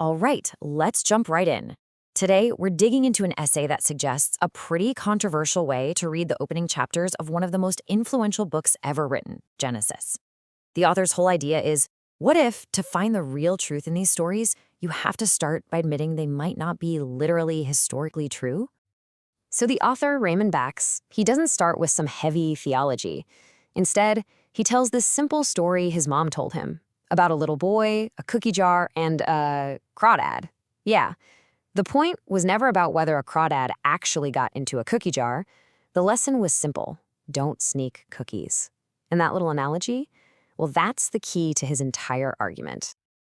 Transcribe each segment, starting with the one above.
All right, let's jump right in. Today, we're digging into an essay that suggests a pretty controversial way to read the opening chapters of one of the most influential books ever written, Genesis. The author's whole idea is, what if, to find the real truth in these stories, you have to start by admitting they might not be literally historically true? So the author, Raymond Bax, he doesn't start with some heavy theology. Instead, he tells this simple story his mom told him about a little boy, a cookie jar, and a crawdad. Yeah, the point was never about whether a crawdad actually got into a cookie jar. The lesson was simple: don't sneak cookies. And that little analogy? Well, that's the key to his entire argument.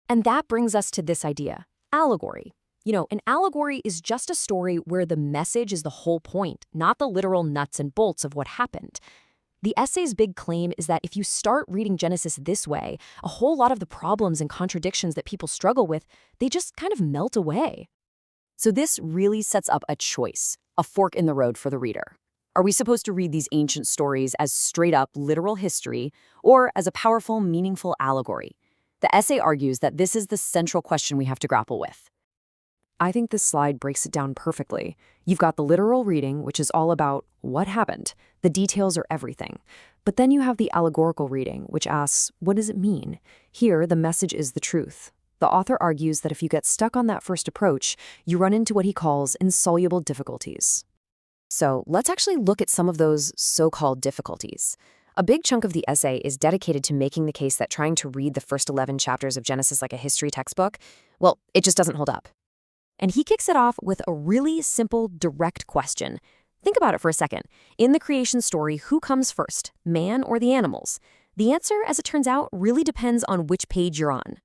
And that brings us to this idea: allegory. An allegory is just a story where the message is the whole point, not the literal nuts and bolts of what happened. The essay's big claim is that if you start reading Genesis this way, a whole lot of the problems and contradictions that people struggle with, they just kind of melt away. So this really sets up a choice, a fork in the road for the reader. Are we supposed to read these ancient stories as straight-up literal history or as a powerful, meaningful allegory? The essay argues that this is the central question we have to grapple with. I think this slide breaks it down perfectly. You've got the literal reading, which is all about what happened. The details are everything. But then you have the allegorical reading, which asks, what does it mean? Here, the message is the truth. The author argues that if you get stuck on that first approach, you run into what he calls insoluble difficulties. So let's actually look at some of those so-called difficulties. A big chunk of the essay is dedicated to making the case that trying to read the first 11 chapters of Genesis like a history textbook, well, it just doesn't hold up. And he kicks it off with a really simple, direct question. Think about it for a second. In the creation story, who comes first, man or the animals? The answer, as it turns out, really depends on which page you're on.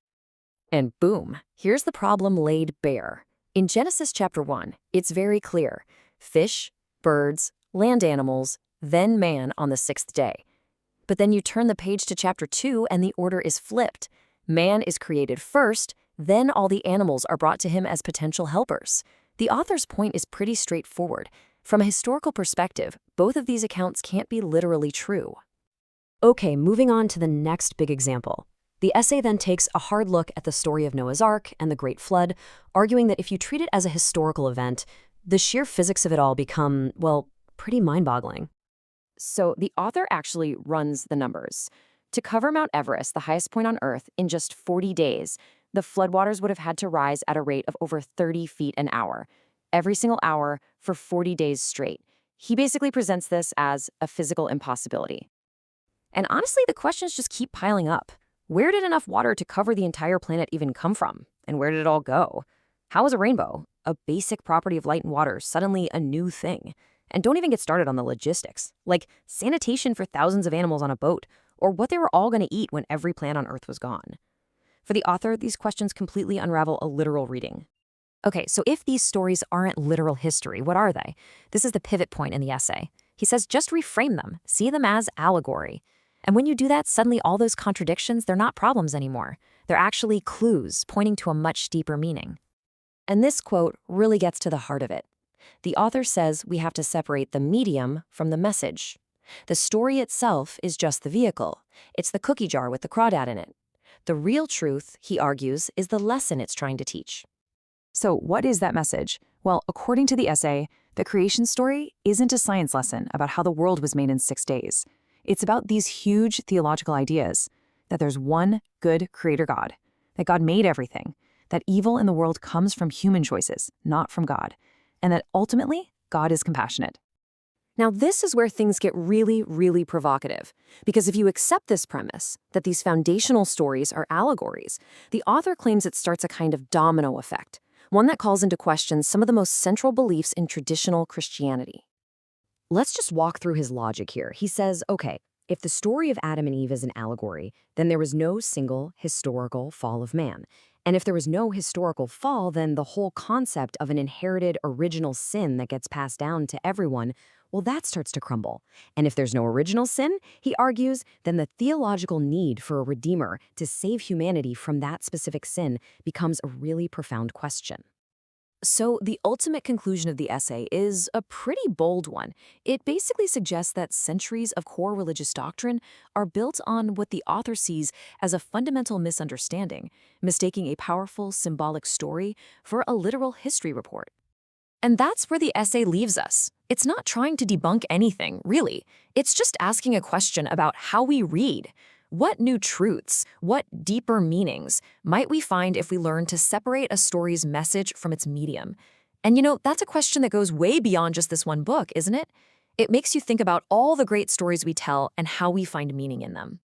And boom, here's the problem laid bare. In Genesis chapter 1, it's very clear: fish, birds, land animals, then man on the sixth day. But then you turn the page to chapter 2 and the order is flipped. Man is created first, then all the animals are brought to him as potential helpers. The author's point is pretty straightforward. From a historical perspective, both of these accounts can't be literally true. Okay, moving on to the next big example. The essay then takes a hard look at the story of Noah's Ark and the Great Flood, arguing that if you treat it as a historical event, the sheer physics of it all become, well, pretty mind-boggling. So the author actually runs the numbers. To cover Mount Everest, the highest point on Earth, in just 40 days, the floodwaters would have had to rise at a rate of over 30 feet an hour, every single hour for 40 days straight. He basically presents this as a physical impossibility. And honestly, the questions just keep piling up. Where did enough water to cover the entire planet even come from? And where did it all go? How is a rainbow, a basic property of light and water, suddenly a new thing? And don't even get started on the logistics, like sanitation for thousands of animals on a boat, or what they were all going to eat when every plant on Earth was gone. For the author, these questions completely unravel a literal reading. Okay, so if these stories aren't literal history, what are they? This is the pivot point in the essay. He says just reframe them, see them as allegory. And when you do that, suddenly all those contradictions, they're not problems anymore. They're actually clues pointing to a much deeper meaning. And this quote really gets to the heart of it. The author says we have to separate the medium from the message. The story itself is just the vehicle. It's the cookie jar with the crawdad in it. The real truth, he argues, is the lesson it's trying to teach. So what is that message? Well, according to the essay, the creation story isn't a science lesson about how the world was made in 6 days. It's about these huge theological ideas, that there's one good creator God, that God made everything, that evil in the world comes from human choices, not from God, and that ultimately, God is compassionate. Now, this is where things get really, really provocative, because if you accept this premise, that these foundational stories are allegories, the author claims it starts a kind of domino effect, one that calls into question some of the most central beliefs in traditional Christianity. Let's just walk through his logic here. He says, okay, if the story of Adam and Eve is an allegory, then there was no single historical fall of man. And if there was no historical fall, then the whole concept of an inherited original sin that gets passed down to everyone, well, that starts to crumble. And if there's no original sin, he argues, then the theological need for a redeemer to save humanity from that specific sin becomes a really profound question. So, the ultimate conclusion of the essay is a pretty bold one. It basically suggests that centuries of core religious doctrine are built on what the author sees as a fundamental misunderstanding, mistaking a powerful symbolic story for a literal history report. And that's where the essay leaves us. It's not trying to debunk anything, really. It's just asking a question about how we read. What new truths, what deeper meanings might we find if we learn to separate a story's message from its medium? And that's a question that goes way beyond just this one book, isn't it? It makes you think about all the great stories we tell and how we find meaning in them.